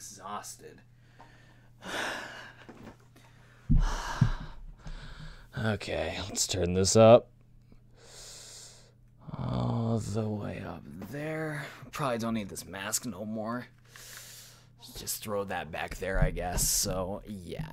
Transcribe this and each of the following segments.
exhausted. Okay, let's turn this up. All the way up there. Probably don't need this mask no more. Just throw that back there, I guess. So, yeah.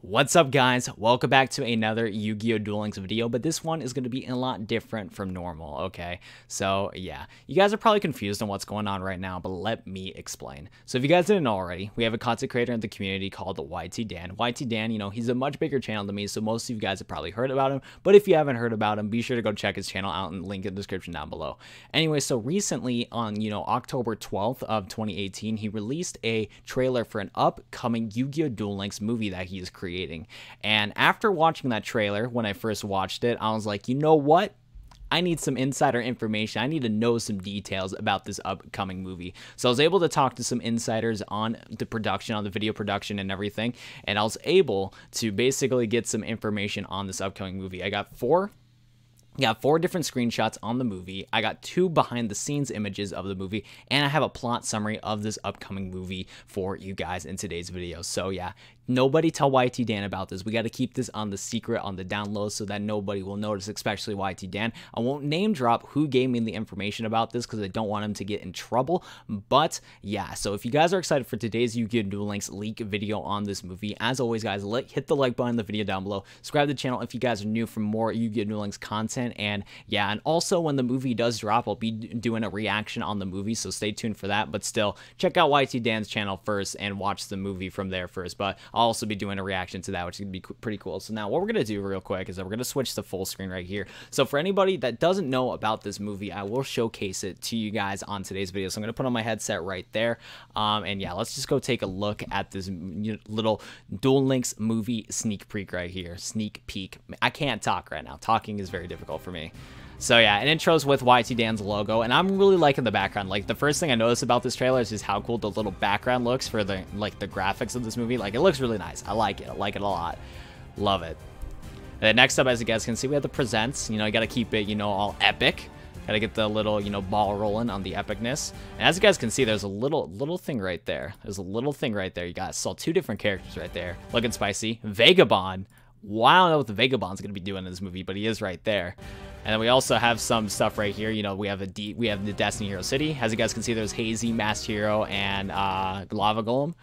What's up, guys? Welcome back to another Yu-Gi-Oh! Duel Links video, but this one is going to be a lot different from normal, okay? So, yeah. You guys are probably confused on what's going on right now, but let me explain. So, if you guys didn't know already, we have a content creator in the community called YTDan. YTDan, you know, he's a much bigger channel than me, so most of you guys have probably heard about him, but if you haven't heard about him, be sure to go check his channel out and link in the description down below. Anyway, so recently on, October 12th of 2018, he released a trailer for an upcoming Yu-Gi-Oh! Duel Links movie that he is creating. And after watching that trailer, when I first watched it, I was like, you know what? I need some insider information. I need to know some details about this upcoming movie. So I was able to talk to some insiders on the production, on the video production and everything. And I was able to basically get some information on this upcoming movie. I got four different screenshots on the movie. I got 2 behind the scenes images of the movie, and I have a plot summary of this upcoming movie for you guys in today's video. So yeah, nobody tell YTDan about this. We got to keep this on the secret, on the down low, so that nobody will notice, especially YTDan. I won't name drop who gave me the information about this because I don't want him to get in trouble. But yeah, so if you guys are excited for today's Yu-Gi-Oh! Duel Links leak video on this movie, as always, guys, hit the like button in the video down below. Subscribe to the channel if you guys are new for more Yu-Gi-Oh! Duel Links content. And yeah, and also when the movie does drop, I'll be doing a reaction on the movie, so stay tuned for that. But still, check out YTDan's channel first and watch the movie from there first. But I'll also be doing a reaction to that, which is going to be pretty cool. So now what we're going to do real quick is that we're going to switch to full screen right here. So for anybody that doesn't know about this movie, I will showcase it to you guys on today's video. So I'm going to put on my headset right there. And yeah, let's just go take a look at this little Duel Links movie sneak peek right here. Sneak peek. I can't talk right now. Talking is very difficult for me. So yeah, an intro's with YTDan's logo, and I'm really liking the background. Like, the first thing I noticed about this trailer is just how cool the little background looks for the graphics of this movie. Like, it looks really nice. I like it. I like it a lot. Love it. And then next up, as you guys can see, we have the presents. You know, you gotta keep it, all epic. Gotta get the little, ball rolling on the epicness. And as you guys can see, there's a little thing right there. There's a little thing right there. You guys saw 2 different characters right there. Looking spicy. Vagabond. Well, I don't know what the Vagabond's gonna be doing in this movie, but he is right there. And then we also have some stuff right here. We have the Destiny Hero City. As you guys can see, there's Hazy, Masked Hero, and Lava Golem.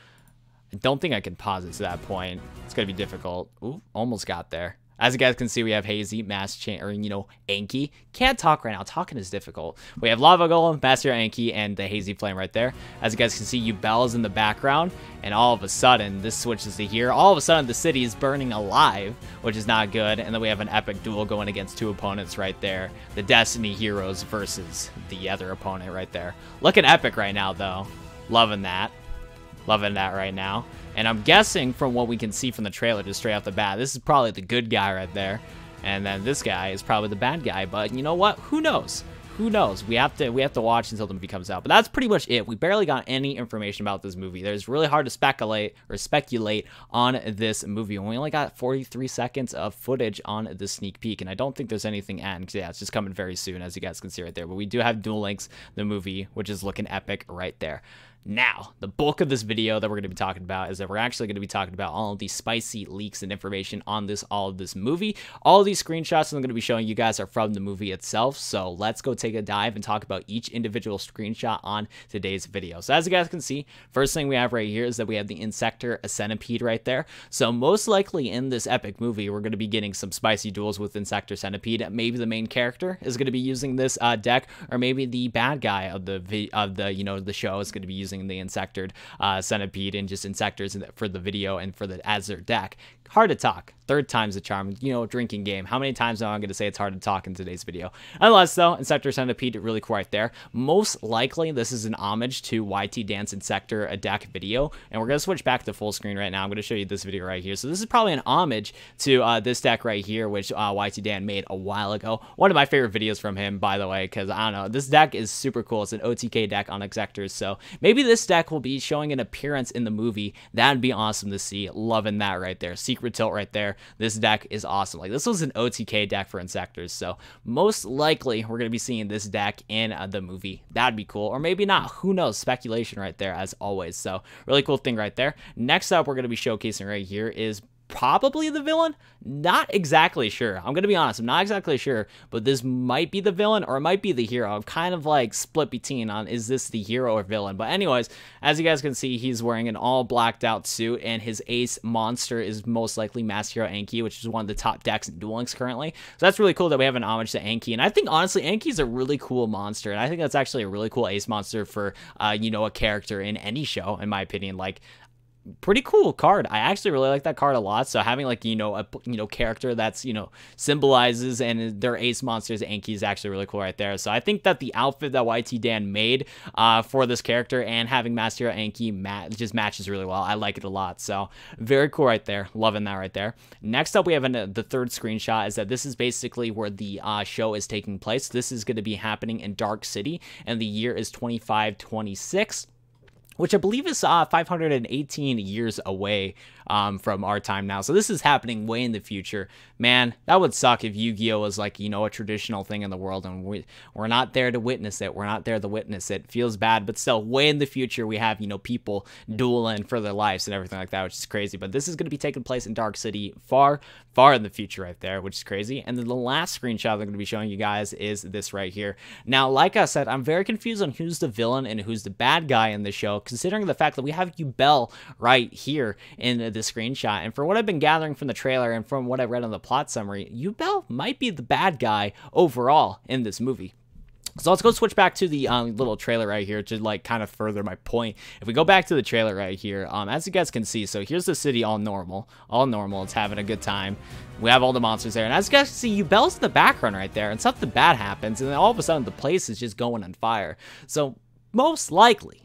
I don't think I can pause it to that point. It's gonna be difficult. Ooh, almost got there. As you guys can see, we have Hazy, Anki. Can't talk right now. Talking is difficult. We have Lava Golem, Master Anki, and the Hazy Flame right there. As you guys can see, Yubel is in the background, and all of a sudden, this switches to here. All of a sudden, the city is burning alive, which is not good. And then we have an epic duel going against 2 opponents right there. The Destiny Heroes versus the other opponent right there. Looking epic right now, though. Loving that. Loving that right now. And I'm guessing from what we can see from the trailer, just straight off the bat, this is probably the good guy right there. And then this guy is probably the bad guy. But you know what? Who knows? Who knows? We have to watch until the movie comes out. But that's pretty much it. We barely got any information about this movie. It's really hard to speculate on this movie. And we only got 43 seconds of footage on the sneak peek. And I don't think there's anything end. Yeah, it's just coming very soon, as you guys can see right there. But we do have Duel Links, the movie, which is looking epic right there. Now, the bulk of this video that we're going to be talking about is that we're actually going to be talking about all of these spicy leaks and information on all of this movie. All of these screenshots I'm going to be showing you guys are from the movie itself. So let's go take a dive and talk about each individual screenshot on today's video. So as you guys can see, first thing we have right here is that we have the Insector Centipede right there. So most likely in this epic movie, we're going to be getting some spicy duels with Insector Centipede. Maybe the main character is going to be using this deck, or maybe the bad guy of the show is going to be using the Insectored Centipede and just Insectors for the video and as their deck. Hard to talk. Third time's the charm. Drinking game. How many times am I going to say it's hard to talk in today's video? Unless, though, Insector Centipede, really cool right there. Most likely, this is an homage to YTDan's Insector deck video. And we're going to switch back to full screen right now. I'm going to show you this video right here. So this is probably an homage to this deck right here, which YTDan made a while ago. One of my favorite videos from him, by the way, because, I don't know, this deck is super cool. It's an OTK deck on Exectors. So maybe this deck will be showing an appearance in the movie. That'd be awesome to see. Loving that right there. Secret Tilt right there. This deck is awesome. Like, this was an OTK deck for Insectors, so most likely we're going to be seeing this deck in the movie. That'd be cool, or maybe not. Who knows? Speculation right there, as always. So really cool thing right there. Next up, we're going to be showcasing right here is probably the villain. Not exactly sure. I'm gonna be honest, I'm not exactly sure, but this might be the villain or it might be the hero. I'm kind of like split between on, is this the hero or villain? But anyways, as you guys can see, he's wearing an all blacked out suit, and his ace monster is most likely Master Hero Anki, which is one of the top decks in Duel Links currently. So that's really cool that we have an homage to Anki, and I think honestly Anki's a really cool monster, and I think that's actually a really cool ace monster for you know, a character in any show, in my opinion. Like, pretty cool card. I actually really like that card a lot. So having like, you know, a character that's, you know, symbolizes and their ace monsters Anki is actually really cool right there. So I think that the outfit that YTDan made for this character and having Master Hero Anki just matches really well. I like it a lot. So very cool right there. Loving that right there. Next up, we have the third screenshot is that this is basically where the show is taking place. This is going to be happening in Dark City, and the year is 2526. Which I believe is 518 years away from our time now. So this is happening way in the future. Man, that would suck if Yu-Gi-Oh! Was like, you know, a traditional thing in the world, and we're not there to witness it. We're not there to witness it. Feels bad, but still, way in the future, we have, you know, people dueling for their lives and everything like that, which is crazy. But this is going to be taking place in Dark City, far, far in the future right there, which is crazy. And then the last screenshot I'm going to be showing you guys is this right here. Now, like I said, I'm very confused on who's the villain and who's the bad guy in the show, considering the fact that we have Duel right here in the screenshot. And for what I've been gathering from the trailer and from what I read on the plot summary, Duel might be the bad guy overall in this movie. So let's go switch back to the little trailer right here to like kind of further my point. If we go back to the trailer right here, as you guys can see, so here's the city all normal. It's having a good time. We have all the monsters there, and as you guys can see, Duel's in the background right there, and something bad happens, and then all of a sudden the place is just going on fire. So most likely,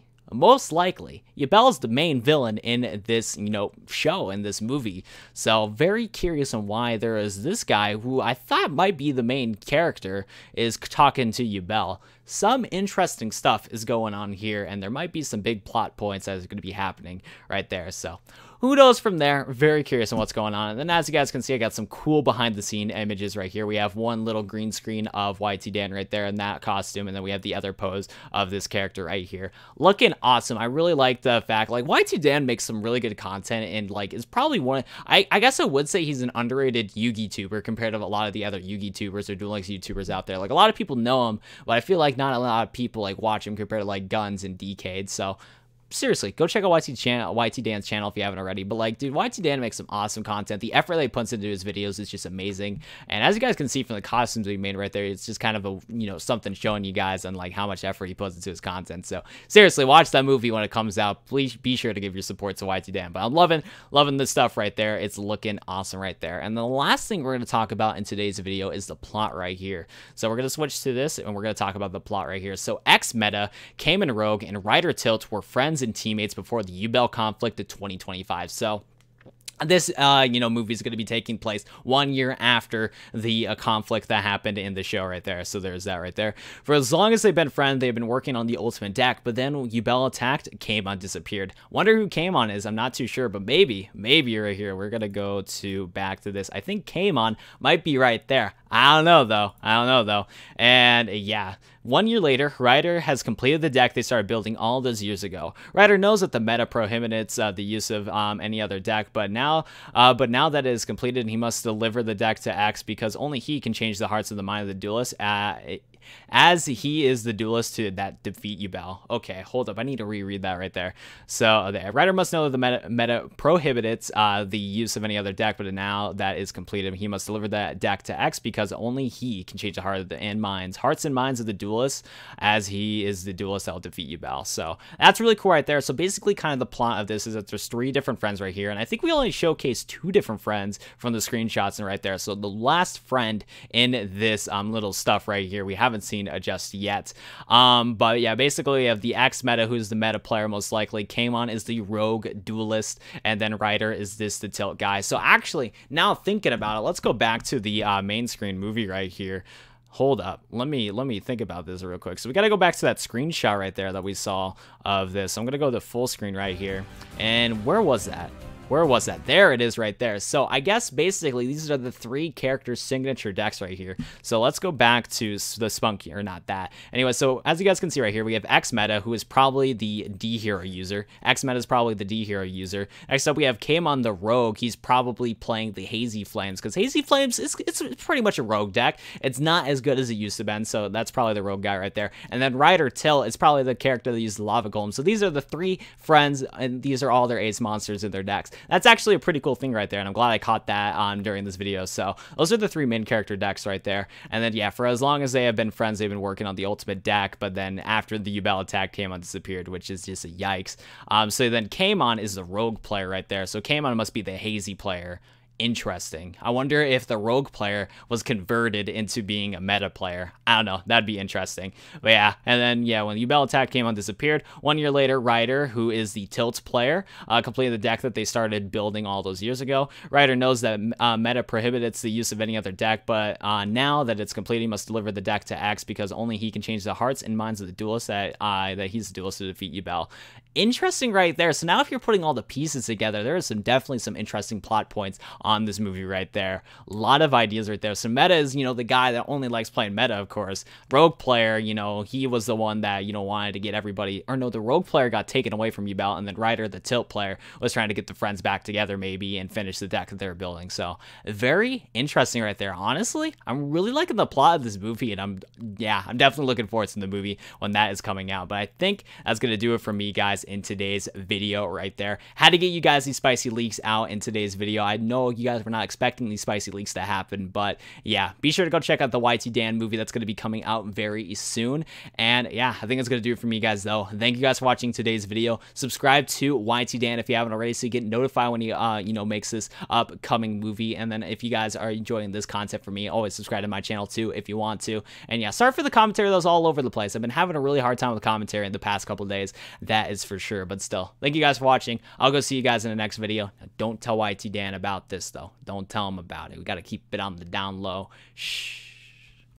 Duel's the main villain in this, you know, show, in this movie. So very curious on why there is this guy who I thought might be the main character is talking to Duel. Some interesting stuff is going on here, and there might be some big plot points that is going to be happening right there. So who knows from there? Very curious on what's going on. And then as you guys can see, I got some cool behind the scene images right here. We have one little green screen of YTDan right there in that costume, and then we have the other pose of this character right here. Looking awesome. I really like the fact, like, YTDan makes some really good content, and like is probably one of, I guess I would say he's an underrated Yu-Gi tuber compared to a lot of the other Yu-Gi tubers or Duel Links YouTubers out there. Like, a lot of people know him, but I feel like not a lot of people like watch him compared to like Guns and Decade. So seriously, go check out YTDan's channel if you haven't already. But like, dude, YTDan makes some awesome content. The effort that he puts into his videos is just amazing. And as you guys can see from the costumes he made right there, it's just kind of a, you know, something showing you guys on like how much effort he puts into his content. So seriously, watch that movie when it comes out. Please be sure to give your support to YTDan. But I'm loving this stuff right there. It's looking awesome right there. And the last thing we're going to talk about in today's video is the plot right here. So we're going to switch to this, and we're going to talk about the plot right here. So X-Meta, Cayman and Rogue, and Ryder Tilt were friends and teammates before the Duel conflict of 2025. So this, you know, movie is going to be taking place 1 year after the conflict that happened in the show right there. So there's that right there. For as long as they've been friends, they've been working on the ultimate deck, but then when Duel attacked, Kaimon disappeared. Wonder who Kaimon is. I'm not too sure, but maybe right here. We're going to go back to this. I think Kaimon might be right there. I don't know though. And yeah, 1 year later, Ryder has completed the deck they started building all those years ago. Ryder knows that the meta prohibits the use of any other deck, but now that it is completed, he must deliver the deck to X because only he can change the hearts and the mind of the duelist. As he is the duelist that defeat Duel. Okay, hold up. I need to reread that right there. So the Ryder must know that the meta prohibits the use of any other deck, but now that is completed, he must deliver that deck to X because only he can change the hearts and minds of the duelist, as he is the duelist that will defeat Duel. So that's really cool right there. So basically, kind of the plot of this is that there's 3 different friends right here, and I think we only showcased 2 different friends from the screenshots and right there. So the last friend in this little stuff right here, we haven't seen just yet. But yeah, basically we have the X meta, who's the meta player most likely. Kaimon is the rogue duelist, and then Ryder is the tilt guy. So actually, now thinking about it, let's go back to the main screen movie right here. Hold up, let me think about this real quick. So we got to go back to that screenshot right there that we saw of this. So I'm gonna go to full screen right here, and where was that? Where was that? There it is right there. So I guess basically these are the 3 character signature decks right here. So let's go back to the Spunky, or not that. Anyway, so as you guys can see right here, we have X Meta, who is probably the D hero user. X Meta is probably the D hero user. Next up, we have Kamon the Rogue. He's probably playing the Hazy Flames, because Hazy Flames it's pretty much a rogue deck. It's not as good as it used to be, so that's probably the rogue guy right there. And then Ryder Till is probably the character that uses the Lava Golem. So these are the 3 friends, and these are all their ace monsters in their decks. That's actually a pretty cool thing right there, and I'm glad I caught that during this video. So those are the 3 main character decks right there. And then yeah, for as long as they have been friends, they've been working on the ultimate deck, but then after the Yubel attack, Kamon disappeared, which is just a yikes. So then Kamon is the rogue player right there. So Kamon must be the hazy player. Interesting. I wonder if the rogue player was converted into being a meta player. I don't know. That'd be interesting. But yeah, and then yeah, when Yubel attack came on, disappeared. 1 year later, Ryder, who is the tilt player, completed the deck that they started building all those years ago. Ryder knows that meta prohibits the use of any other deck, but now that it's complete, he must deliver the deck to X, because only he can change the hearts and minds of the duelists that he's the duelist to defeat Yubel. Interesting right there. So now if you're putting all the pieces together, there is definitely some interesting plot points on this movie right there. A lot of ideas right there. So Meta is, the guy that only likes playing meta, of course. Rogue player, he was the one that, wanted to get everybody, or no, the rogue player got taken away from Yubel, and then Ryder, the tilt player, was trying to get the friends back together maybe and finish the deck that they're building. So very interesting right there. Honestly, I'm really liking the plot of this movie, and I'm definitely looking forward to the movie when that is coming out. But I think that's going to do it for me, guys, in today's video right there. Had to get you guys these spicy leaks out in today's video. I know you guys were not expecting these spicy leaks to happen, but yeah, be sure to go check out the YTDan movie that's going to be coming out very soon. And yeah, I think that's going to do it for me, guys, though. Thank you guys for watching today's video. Subscribe to YTDan if you haven't already, so you get notified when he makes this upcoming movie. And then if you guys are enjoying this content from me, always subscribe to my channel too if you want to. And yeah, sorry for the commentary that was all over the place. I've been having a really hard time with commentary in the past couple days, that is for sure. But still, thank you guys for watching. I'll go see you guys in the next video. Now, don't tell YTDan about this, though. Don't tell him about it. We got to keep it on the down low. Shh.